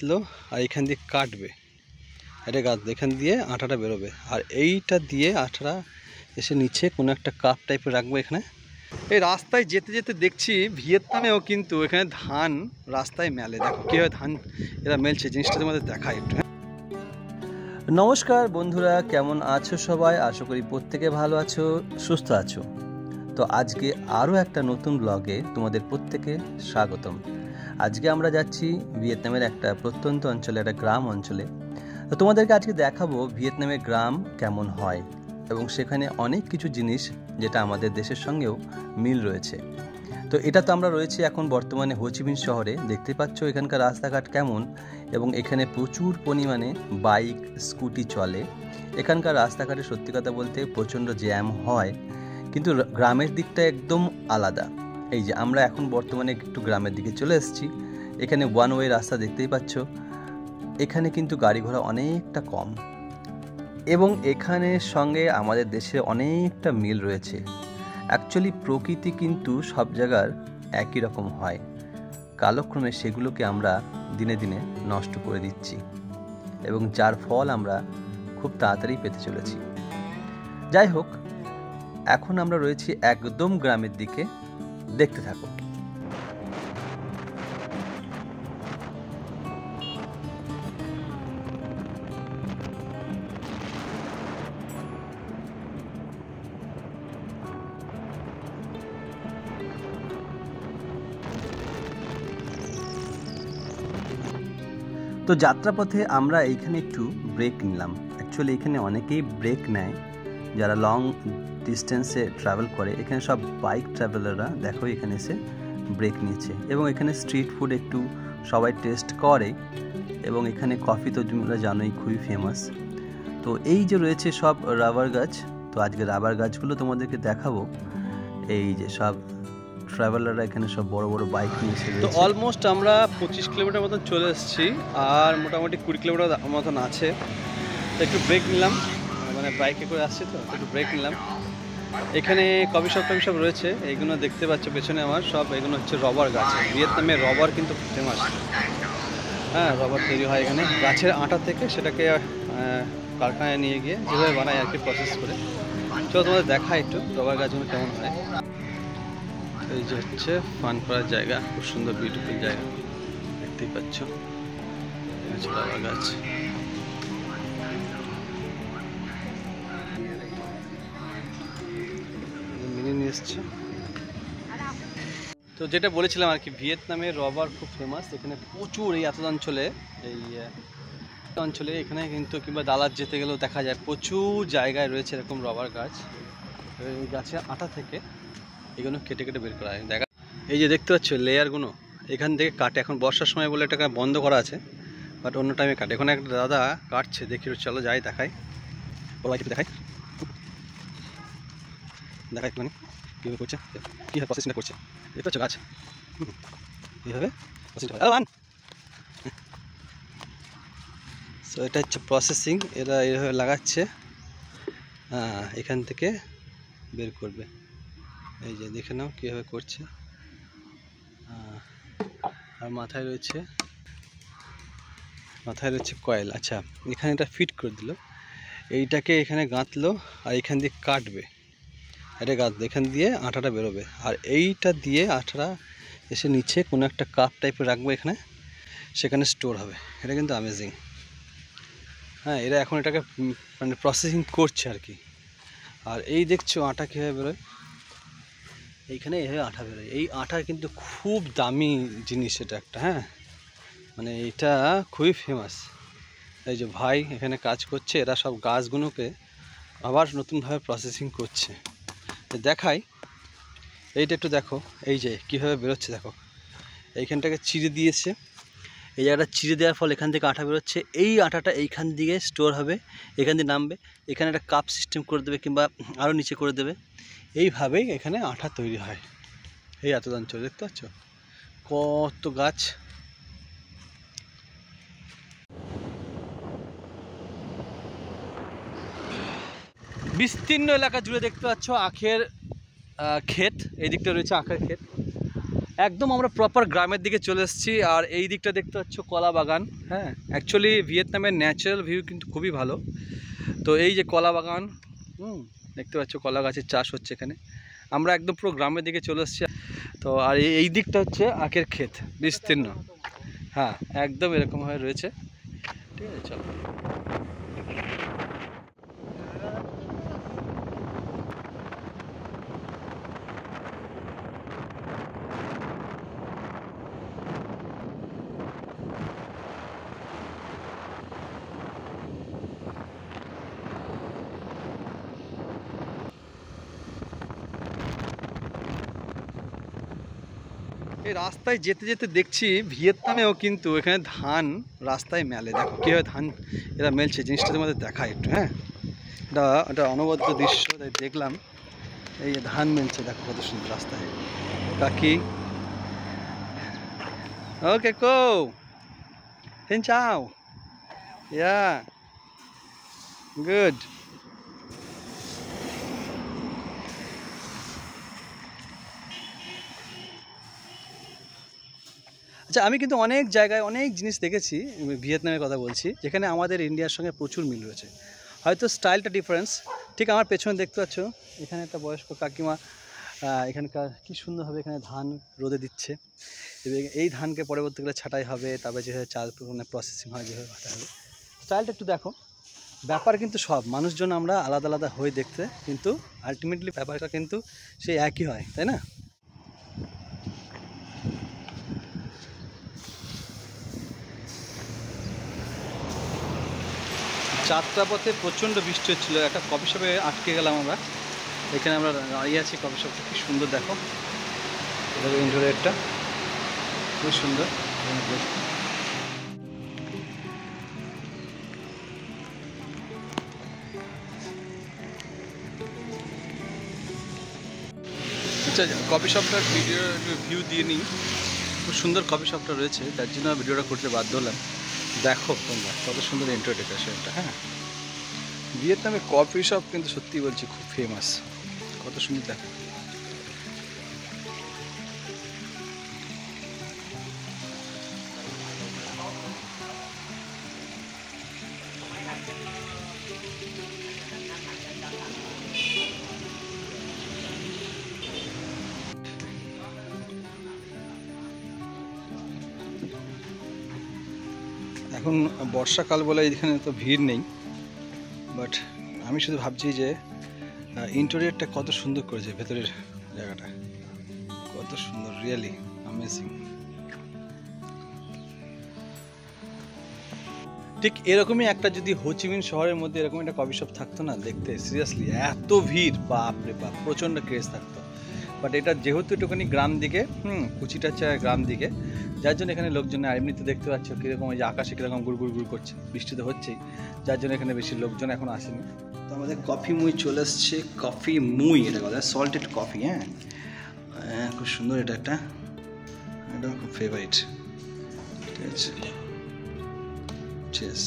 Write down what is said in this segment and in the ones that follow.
গাঁথলো আর এখান দিয়ে কাটবে, এটা গাঁথলো, এখান দিয়ে আটাটা বেরোবে, আর এইটা দিয়ে আটাটা এসে নিচে কোনো একটা কাপ টাইপের রাখবো এখানে। এই রাস্তায় যেতে যেতে দেখছি ভিয়েতনামেও কিন্তু এখানে ধান রাস্তায় মেলে। দেখো কীভাবে ধান এরা মেলছে, জিনিসটা তোমাদের দেখায় একটু। নমস্কার বন্ধুরা, কেমন আছো সবাই? আশা করি প্রত্যেকে ভালো আছো, সুস্থ আছো। তো আজকে আরও একটা নতুন ব্লগে তোমাদের প্রত্যেকে স্বাগতম। আজকে আমরা যাচ্ছি ভিয়েতনামের একটা প্রত্যন্ত অঞ্চলে, একটা গ্রাম অঞ্চলে। তো তোমাদেরকে আজকে দেখাবো ভিয়েতনামের গ্রাম কেমন হয়, এবং সেখানে অনেক কিছু জিনিস যেটা আমাদের দেশের সঙ্গেও মিল রয়েছে। তো এটা তো আমরা রয়েছি এখন বর্তমানে হোচিমিন শহরে। দেখতে পাচ্ছ এখানকার রাস্তাঘাট কেমন, এবং এখানে প্রচুর পরিমাণে বাইক স্কুটি চলে। এখানকার রাস্তাঘাটে সত্যি কথা বলতে প্রচণ্ড জ্যাম হয়, কিন্তু গ্রামের দিকটা একদম আলাদা। এই যে আমরা এখন বর্তমানে একটু গ্রামের দিকে চলে এসেছি। এখানে ওয়ান ওয়ে রাস্তা দেখতেই পাচ্ছ। এখানে কিন্তু গাড়ি ঘোড়া অনেকটা কম, এবং এখানের সঙ্গে আমাদের দেশে অনেকটা মিল রয়েছে। অ্যাকচুয়ালি প্রকৃতি কিন্তু সব জায়গার একই রকম হয়, কালক্রমে সেগুলোকে আমরা দিনে দিনে নষ্ট করে দিচ্ছি, এবং যার ফল আমরা খুব তাড়াতাড়ি পেতে চলেছি। যাই হোক, এখন আমরা রয়েছি একদম গ্রামের দিকে, দেখতে থাকো। তো যাত্রাপথে আমরা এইখানে একটু ব্রেক নিলাম। অ্যাকচুয়ালি এখানে অনেকেই ব্রেক নেয় যারা লং ডিস্টেন্সে ট্রাভেল করে। এখানে সব বাইক ট্রাভেলাররা দেখো এখানে এসে ব্রেক নিয়েছে, এবং এখানে স্ট্রিট ফুড একটু সবাই টেস্ট করে, এবং এখানে কফি তো তোমরা জানোই খুবই ফেমাস। তো এই যে রয়েছে সব রাবার গাছ, তো আজকে রাবার গাছগুলো তোমাদেরকে দেখাবো। এই যে সব ট্রাভেলাররা এখানে সব বড় বড় বাইক নিয়ে এসে রয়েছে। তো অলমোস্ট আমরা 25 কিলোমিটার মতন চলে এসেছি, আর মোটামুটি 20 কিলোমিটার মতন আছে। তো একটু ব্রেক নিলাম, মানে বাইকে করে আসছি তো একটু ব্রেক নিলাম। এখানে কফি শপ রয়েছে, এইগুলো দেখতে পাচ্ছ পেছনে আমার, সব এগুলো হচ্ছে রবার গাছ। ভিয়েতনামে রবার কিন্তু ফেমাস। হ্যাঁ, রবার তৈরি হয় এখানে গাছের আটা থেকে, সেটাকে কারখানায় নিয়ে গিয়ে যেভাবে বানায় আর কি, প্রসেস করে। চলো তোমাদের দেখা একটু রবার গাছগুলো কেমন হয়। এই যে হচ্ছে ফান করার জায়গা, খুব সুন্দর বিউটিফুল জায়গা, দেখতেই পাচ্ছ। রবার গাছ মিনি নিয়ে এসছে। তো যেটা বলেছিলাম আর কি, ভিয়েতনামের রবার খুব ফেমাস। এখানে প্রচুর এই এত অঞ্চলে, এই অঞ্চলে এখানে কিন্তু, কিংবা দালার যেতে গেলেও দেখা যায় প্রচুর জায়গায় রয়েছে এরকম রবার গাছ। এই গাছের আটা থেকে এগুলো কেটে কেটে বের করা হয়। দেখা, এই যে দেখতে পাচ্ছ লেয়ারগুলো এখান থেকে কাটে। এখন বর্ষার সময় বলে এটাকে বন্ধ করা আছে, বাট অন্য টাইমে কাটে। এখন একটা দাদা কাটছে, দেখি চলো যাই দেখাই, বলাই কেটে দেখাই মানে কীভাবে করছে, কীভাবে প্রসেসিংটা করছে। দেখতে পাচ্ছ গাছ এইভাবে সো এটা হচ্ছে প্রসেসিং। এরা এইভাবে লাগাচ্ছে, এখান থেকে বের করবে। এই যে দেখে নাও কীভাবে করছে। আর মাথায় রয়েছে কয়েল। আচ্ছা, এখানে এটা ফিট করে দিল, এইটাকে এখানে গাঁথলো, আর এখান দিয়ে কাটবে, এটা গাঁথলো, এখান দিয়ে আটাটা বেরোবে, আর এইটা দিয়ে আটাটা এসে নিচে কোনো একটা কাপ টাইপের রাখবো এখানে, সেখানে স্টোর হবে। এটা কিন্তু অ্যামেজিং। হ্যাঁ, এরা এখন এটাকে মানে প্রসেসিং করছে আর কি। আর এই দেখছো আটা কীভাবে বেরোয়, এইখানে এভাবে আটা বেরোয়। এই আটা কিন্তু খুব দামি জিনিস এটা একটা। হ্যাঁ, মানে এটা খুবই ফেমাস। এই যে ভাই এখানে কাজ করছে, এরা সব গাছগুলোকে আবার নতুনভাবে প্রসেসিং করছে। দেখাই, এইটা একটু দেখো, এই যে কীভাবে বেরোচ্ছে দেখো। এইখানটাকে চিড়ে দিয়েছে, এই জায়গাটা চিড়ে দেওয়ার ফলে এখান থেকে আটা বেরোচ্ছে। এই আটাটা এইখান দিকে স্টোর হবে, এখান দিয়ে নামবে, এখানে একটা কাপ সিস্টেম করে দেবে, কিংবা আরও নিচে করে দেবে। এইভাবেই এখানে আটা তৈরি হয়। এই এত অঞ্চল দেখতে পাচ্ছ কত গাছ। বিস্তীর্ণ এলাকা জুড়ে দেখতে পাচ্ছ আখের ক্ষেত। এই দিকটা রয়েছে আখের ক্ষেত। একদম আমরা প্রপার গ্রামের দিকে চলে এসেছি। আর এই দিকটা দেখতে পাচ্ছ কলা বাগান। হ্যাঁ, অ্যাকচুয়ালি ভিয়েতনামের ন্যাচারাল ভিউ কিন্তু খুবই ভালো। তো এই যে কলা বাগান, দেখতে পাচ্ছ কলা গাছের চাষ হচ্ছে এখানে। আমরা একদম পুরো গ্রামের দিকে চলে এসেছি। তো আর এই দিকটা হচ্ছে আখের ক্ষেত বিস্তীর্ণ। হ্যাঁ, একদম এরকমভাবে রয়েছে। ঠিক আছে, চলো। এই রাস্তায় যেতে যেতে দেখছি ভিয়েতনামেও কিন্তু এখানে ধান রাস্তায় মেলে। দেখো কীভাবে ধান এরা মেলছে, জিনিসটা তোমাদের দেখায় একটু। হ্যাঁ, এটা অনবদ্য দৃশ্য, তাই দেখলাম। এই ধান মেলছে, দেখো কত সুন্দর রাস্তায়। কাকি ওকে কো হেন চাও, ইয়া গুড। আচ্ছা, আমি কিন্তু অনেক জায়গায় অনেক জিনিস দেখেছি, ভিয়েতনামের কথা বলছি, যেখানে আমাদের ইন্ডিয়ার সঙ্গে প্রচুর মিল রয়েছে। হয়তো স্টাইলটা ডিফারেন্স। ঠিক আমার পেছনে দেখতে পাচ্ছ, এখানে একটা বয়স্ক কাকিমা এখানকার কী সুন্দরভাবে এখানে ধান রোদে দিচ্ছে। এবং এই ধানকে পরবর্তীকালে ছাঁটাই হবে, তারপরে যেভাবে চাল মানে প্রসেসিং হয়, যেভাবে ভাটা হবে, স্টাইলটা একটু দেখো। ব্যাপার কিন্তু সব মানুষজন আমরা আলাদা আলাদা হয়ে দেখতে, কিন্তু আলটিমেটলি ব্যাপারটা কিন্তু সেই একই হয়, তাই না? যাত্রাপথে প্রচণ্ড বৃষ্টি হচ্ছিলো। একটা কফি শপে আটকে গেলাম আমরা। এখানে আমরা দাঁড়িয়ে আছি, কফি শপটা কি সুন্দর দেখো। দেখো ইন্টেরিয়রটা খুব সুন্দর। আচ্ছা, কফি শপটার ভিউ দিয়ে নিই। খুব সুন্দর কফি শপটা রয়েছে, তার জন্য ভিডিওটা করতে বাধ্য হলাম। দেখো তোমরা কত সুন্দর ইন্টেরিয়র ডেকোরেশনটা। হ্যাঁ, ভিয়েতনামে কফি শপ কিন্তু সত্যি বলছি খুব ফেমাস। কত সুন্দর দেখো। এখন বর্ষাকাল বলে এখানে তো ভিড় নেই, বাট আমি শুধু ভাবছি যে ইন্টেরিয়রটা কত সুন্দর করেছে, ভেতরের জায়গাটা কত সুন্দর, রিয়েলি অ্যামেজিং। ঠিক এরকমই একটা যদি হোচিমিন শহরের মধ্যে এরকম একটা কফি শপ থাকতো না, দেখতে সিরিয়াসলি এত ভিড়, বাপরে বাপ, প্রচণ্ড ক্রেজ থাকতো। বাট এটা যেহেতু একটুখানি গ্রাম দিকে, কুচিটাচা গ্রাম দিকে, যার জন্য এখানে লোকজন, আর এমনিতে দেখতে পাচ্ছ কীরকম ওই যে আকাশে কীরকম গুড় গুড় গুড় করছে, বৃষ্টি তো হচ্ছেই, যার জন্য এখানে বেশি লোকজন এখন আসেনি। তো আমাদের কফি মুই চলে এসছে। কফি মুই এটা কথা, সল্টেড কফি। হ্যাঁ, খুব সুন্দর, এটা একটা খুব ফেভারিট। ঠিক আছে, চিয়ার্স।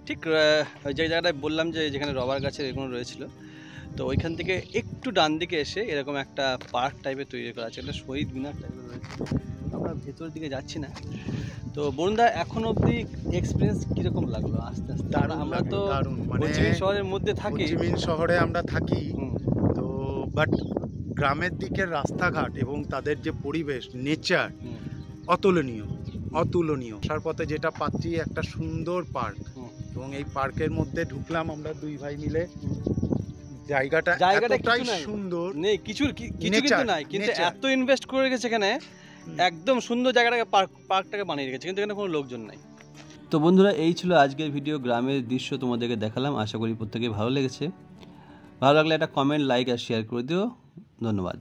ঠিক যে জায়গাটায় বললাম যে যেখানে রবার গাছের এগুলো রয়েছিল, তো ওইখান থেকে একটু ডান দিকে এসে এরকম একটা পার্ক টাইপের তৈরি করা আছে, একটা শহীদ মিনার টাইপের রয়েছে। আমরা ভেতর দিকে যাচ্ছি না। তো বরুণদা, এখন অবধি এক্সপিরিয়েন্স কীরকম লাগলো আস্তে আস্তে? আমরা তো হোচিমিন শহরের মধ্যে থাকি, হোচিমিন শহরে আমরা থাকি, তো বাট গ্রামের দিকের রাস্তাঘাট এবং তাদের যে পরিবেশ, নেচার অতুলনীয়, অতুলনীয়। আসার পথে যেটা পাচ্ছি একটা সুন্দর পার্ক, এবং এই পার্কের মধ্যে ঢুকলাম আমরা দুই ভাই মিলে, জায়গাটা জায়গাটা এতটাই কিছু নাই। সুন্দর নেই কিছু কিন্তু Nature, নাই, কিন্তু nature। এত ইনভেস্ট করে রেখেছে এখানে, একদম সুন্দর জায়গাটাকে পার্কটাকে বানিয়ে রেখেছে, কিন্তু এখানে কোনো লোকজন নাই। তো বন্ধুরা, এই ছিল আজকের ভিডিও। গ্রামের দৃশ্য তোমাদেরকে দেখালাম, আশা করি প্রত্যেকেই ভালো লেগেছে। ভালো লাগলে একটা কমেন্ট, লাইক আর শেয়ার করে দিও। ধন্যবাদ।